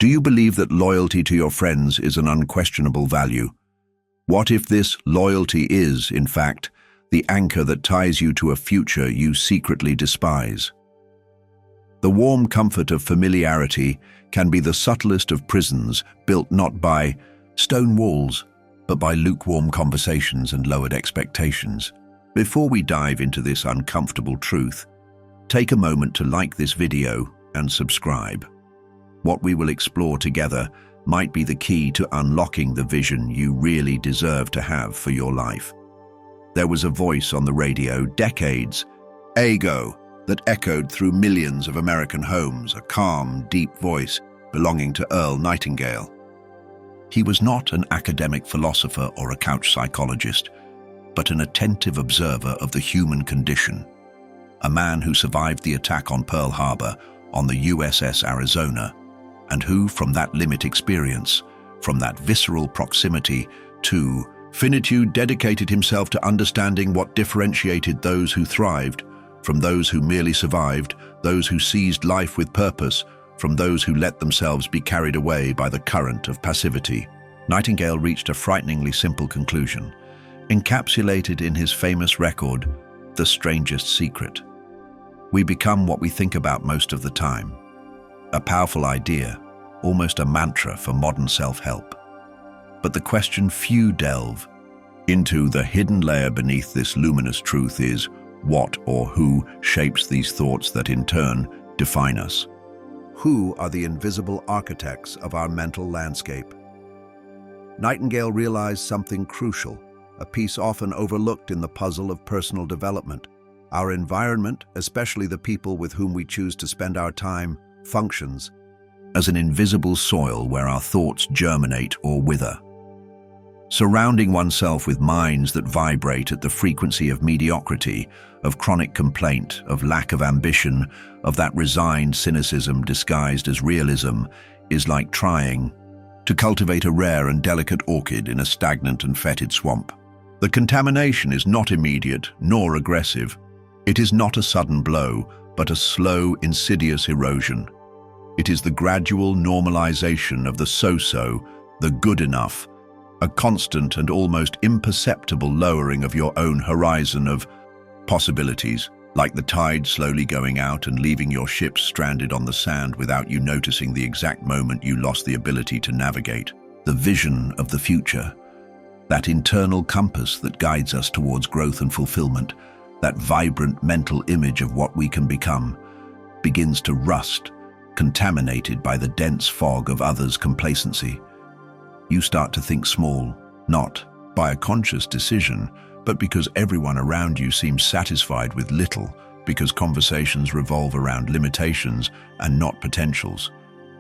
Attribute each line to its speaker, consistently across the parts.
Speaker 1: Do you believe that loyalty to your friends is an unquestionable value? What if this loyalty is, in fact, the anchor that ties you to a future you secretly despise? The warm comfort of familiarity can be the subtlest of prisons, built not by stone walls, but by lukewarm conversations and lowered expectations. Before we dive into this uncomfortable truth, take a moment to like this video and subscribe. What we will explore together might be the key to unlocking the vision you really deserve to have for your life. There was a voice on the radio decades ago that echoed through millions of American homes, a calm, deep voice belonging to Earl Nightingale. He was not an academic philosopher or a couch psychologist, but an attentive observer of the human condition. A man who survived the attack on Pearl Harbor on the USS Arizona, and who, from that limit experience, from that visceral proximity to finitude, dedicated himself to understanding what differentiated those who thrived from those who merely survived, those who seized life with purpose, from those who let themselves be carried away by the current of passivity. Nightingale reached a frighteningly simple conclusion, encapsulated in his famous record, The Strangest Secret. We become what we think about most of the time. A powerful idea, almost a mantra for modern self-help. But the question few delve into, the hidden layer beneath this luminous truth, is what or who shapes these thoughts that in turn define us? Who are the invisible architects of our mental landscape? Nightingale realized something crucial, a piece often overlooked in the puzzle of personal development. Our environment, especially the people with whom we choose to spend our time, functions as an invisible soil where our thoughts germinate or wither. Surrounding oneself with minds that vibrate at the frequency of mediocrity, of chronic complaint, of lack of ambition, of that resigned cynicism disguised as realism, is like trying to cultivate a rare and delicate orchid in a stagnant and fetid swamp. The contamination is not immediate nor aggressive. It is not a sudden blow, but a slow, insidious erosion. It is the gradual normalization of the so-so, the good enough, a constant and almost imperceptible lowering of your own horizon of possibilities, like the tide slowly going out and leaving your ship stranded on the sand without you noticing the exact moment you lost the ability to navigate. The vision of the future, that internal compass that guides us towards growth and fulfillment, that vibrant mental image of what we can become, begins to rust, contaminated by the dense fog of others' complacency. You start to think small, not by a conscious decision, but because everyone around you seems satisfied with little, because conversations revolve around limitations and not potentials,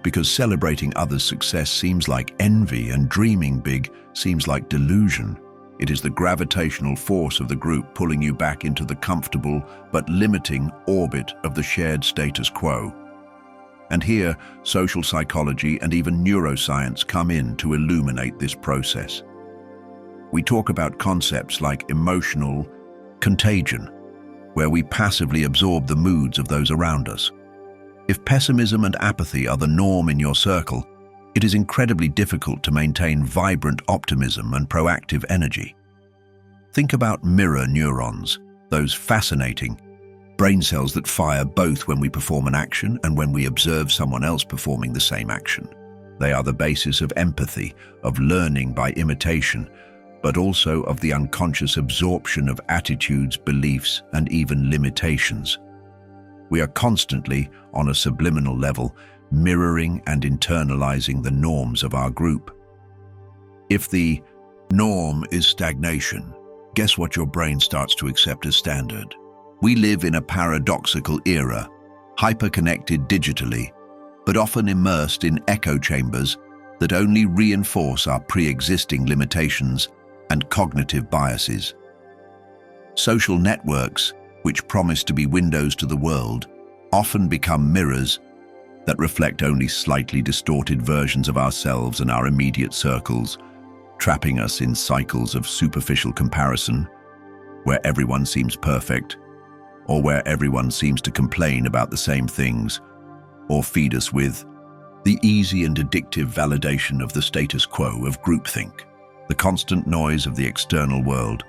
Speaker 1: because celebrating others' success seems like envy and dreaming big seems like delusion. It is the gravitational force of the group pulling you back into the comfortable but limiting orbit of the shared status quo. And here, social psychology and even neuroscience come in to illuminate this process. We talk about concepts like emotional contagion, where we passively absorb the moods of those around us. If pessimism and apathy are the norm in your circle, it is incredibly difficult to maintain vibrant optimism and proactive energy. Think about mirror neurons, those fascinating brain cells that fire both when we perform an action and when we observe someone else performing the same action. They are the basis of empathy, of learning by imitation, but also of the unconscious absorption of attitudes, beliefs, and even limitations. We are constantly, on a subliminal level, mirroring and internalizing the norms of our group. If the norm is stagnation, guess what your brain starts to accept as standard? We live in a paradoxical era, hyper-connected digitally, but often immersed in echo chambers that only reinforce our pre-existing limitations and cognitive biases. Social networks, which promise to be windows to the world, often become mirrors that reflect only slightly distorted versions of ourselves and our immediate circles, trapping us in cycles of superficial comparison, where everyone seems perfect, or where everyone seems to complain about the same things, or feed us with The easy and addictive validation of the status quo of groupthink, the constant noise of the external world,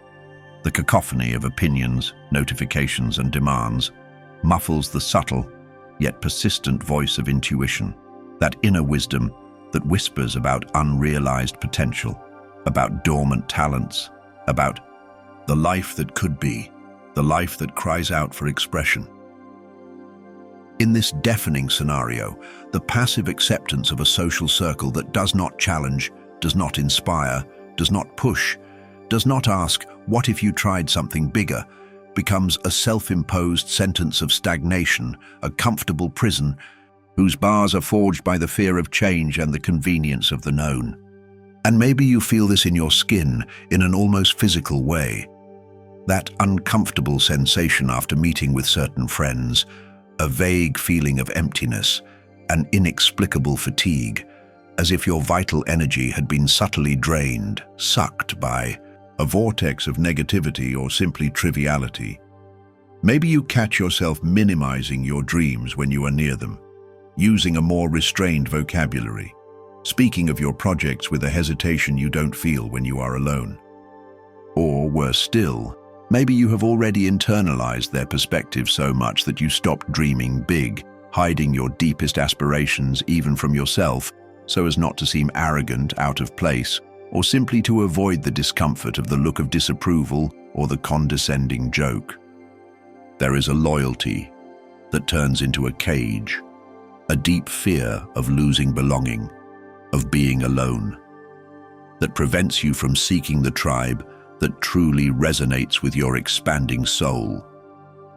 Speaker 1: the cacophony of opinions, notifications, and demands muffles the subtle, yet persistent voice of intuition, that inner wisdom that whispers about unrealized potential, about dormant talents, about the life that could be, the life that cries out for expression. In this deafening scenario, the passive acceptance of a social circle that does not challenge, does not inspire, does not push, does not ask, "What if you tried something bigger?" becomes a self-imposed sentence of stagnation, a comfortable prison whose bars are forged by the fear of change and the convenience of the known. And maybe you feel this in your skin, in an almost physical way. That uncomfortable sensation after meeting with certain friends, a vague feeling of emptiness, an inexplicable fatigue, as if your vital energy had been subtly drained, sucked by a vortex of negativity or simply triviality. Maybe you catch yourself minimizing your dreams when you are near them, using a more restrained vocabulary, speaking of your projects with a hesitation you don't feel when you are alone. Or, worse still, maybe you have already internalized their perspective so much that you stop dreaming big, hiding your deepest aspirations even from yourself, so as not to seem arrogant, out of place, or simply to avoid the discomfort of the look of disapproval or the condescending joke. There is a loyalty that turns into a cage, a deep fear of losing belonging, of being alone, that prevents you from seeking the tribe that truly resonates with your expanding soul,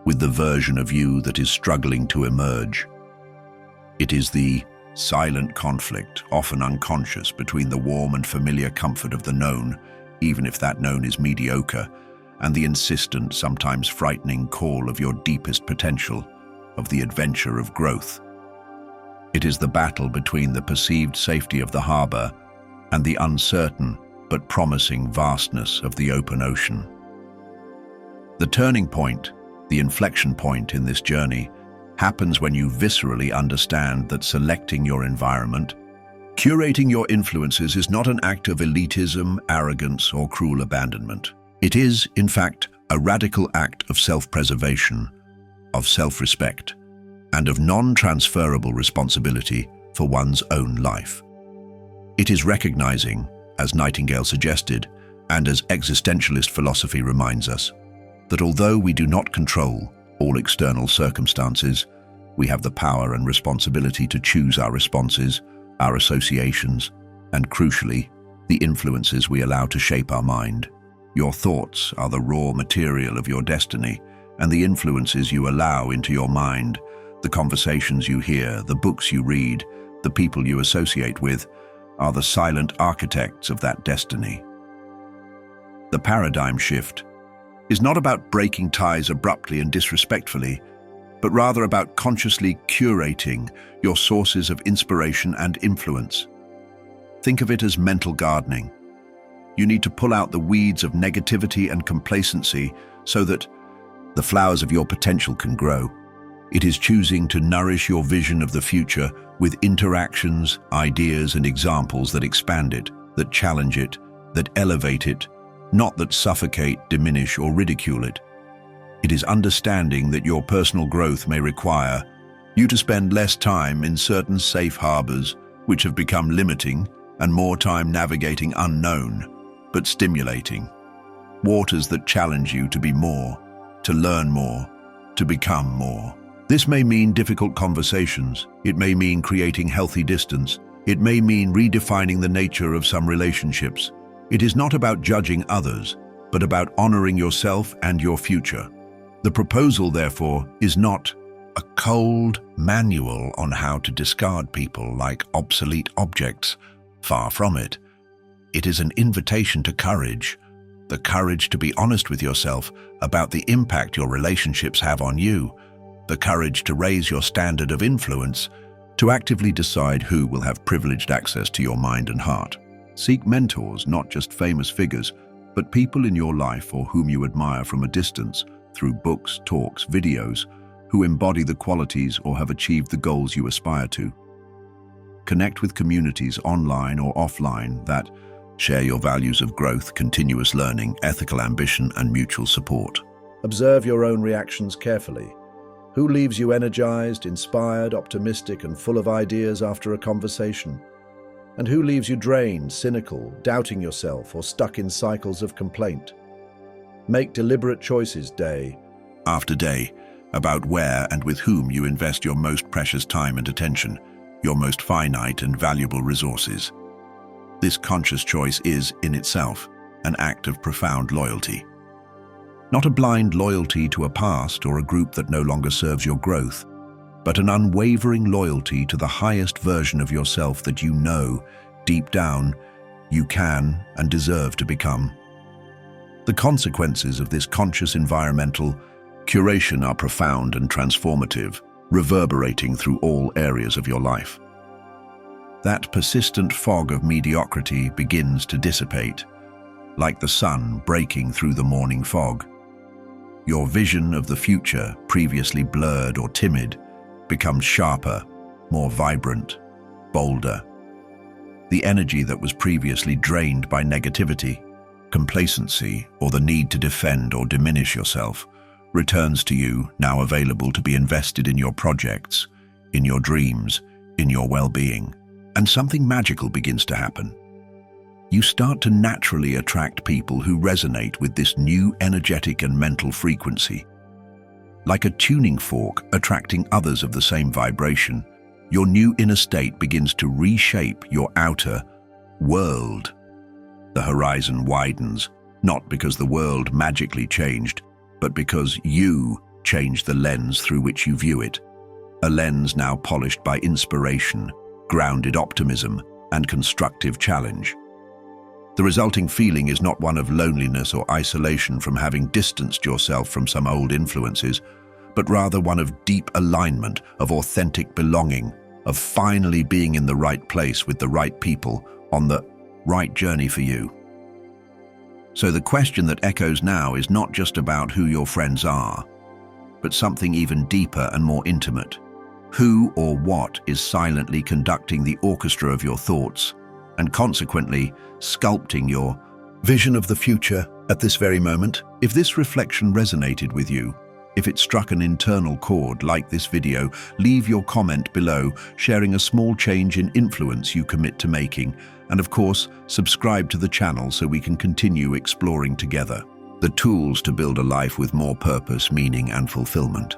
Speaker 1: with the version of you that is struggling to emerge. It is the silent conflict, often unconscious, between the warm and familiar comfort of the known, even if that known is mediocre, and the insistent, sometimes frightening call of your deepest potential, of the adventure of growth. It is the battle between the perceived safety of the harbor and the uncertain but promising vastness of the open ocean. The turning point, the inflection point in this journey, happens when you viscerally understand that selecting your environment, curating your influences is not an act of elitism, arrogance, or cruel abandonment. It is, in fact, a radical act of self-preservation, of self-respect, and of non-transferable responsibility for one's own life. It is recognizing, as Nightingale suggested, and as existentialist philosophy reminds us, that although we do not control all external circumstances, we have the power and responsibility to choose our responses, our associations, and crucially, the influences we allow to shape our mind. Your thoughts are the raw material of your destiny, and the influences you allow into your mind, the conversations you hear, the books you read, the people you associate with, are the silent architects of that destiny. The paradigm shift is not about breaking ties abruptly and disrespectfully, but rather about consciously curating your sources of inspiration and influence. Think of it as mental gardening. You need to pull out the weeds of negativity and complacency so that the flowers of your potential can grow. It is choosing to nourish your vision of the future with interactions, ideas, and examples that expand it, that challenge it, that elevate it, not that suffocate, diminish, or ridicule it. It is understanding that your personal growth may require you to spend less time in certain safe harbors, which have become limiting, and more time navigating unknown, but stimulating. Waters that challenge you to be more, to learn more, to become more. This may mean difficult conversations. It may mean creating healthy distance. It may mean redefining the nature of some relationships. It is not about judging others, but about honoring yourself and your future. The proposal, therefore, is not a cold manual on how to discard people like obsolete objects. Far from it. It is an invitation to courage, the courage to be honest with yourself about the impact your relationships have on you, the courage to raise your standard of influence, to actively decide who will have privileged access to your mind and heart. Seek mentors, not just famous figures, but people in your life or whom you admire from a distance, through books, talks, videos, who embody the qualities or have achieved the goals you aspire to. Connect with communities online or offline that share your values of growth, continuous learning, ethical ambition, and mutual support.
Speaker 2: Observe your own reactions carefully. Who leaves you energized, inspired, optimistic, and full of ideas after a conversation? And who leaves you drained, cynical, doubting yourself, or stuck in cycles of complaint? Make deliberate choices day
Speaker 1: After day, about where and with whom you invest your most precious time and attention, your most finite and valuable resources. This conscious choice is, in itself, an act of profound loyalty. Not a blind loyalty to a past or a group that no longer serves your growth, but an unwavering loyalty to the highest version of yourself that you know, deep down, you can and deserve to become. The consequences of this conscious environmental curation are profound and transformative, reverberating through all areas of your life. That persistent fog of mediocrity begins to dissipate, like the sun breaking through the morning fog. Your vision of the future, previously blurred or timid, becomes sharper, more vibrant, bolder. The energy that was previously drained by negativity, complacency, or the need to defend or diminish yourself returns to you, now available to be invested in your projects, in your dreams, in your well-being. And something magical begins to happen. You start to naturally attract people who resonate with this new energetic and mental frequency. Like a tuning fork attracting others of the same vibration, your new inner state begins to reshape your outer world. The horizon widens, not because the world magically changed, but because you changed the lens through which you view it. A lens now polished by inspiration, grounded optimism, and constructive challenge. The resulting feeling is not one of loneliness or isolation from having distanced yourself from some old influences, but rather one of deep alignment, of authentic belonging, of finally being in the right place with the right people on the right journey for you. So the question that echoes now is not just about who your friends are, but something even deeper and more intimate. Who or what is silently conducting the orchestra of your thoughts, and consequently sculpting your vision of the future at this very moment? If this reflection resonated with you, if it struck an internal chord like this video, leave your comment below, sharing a small change in influence you commit to making, and of course, subscribe to the channel so we can continue exploring together the tools to build a life with more purpose, meaning, and fulfillment.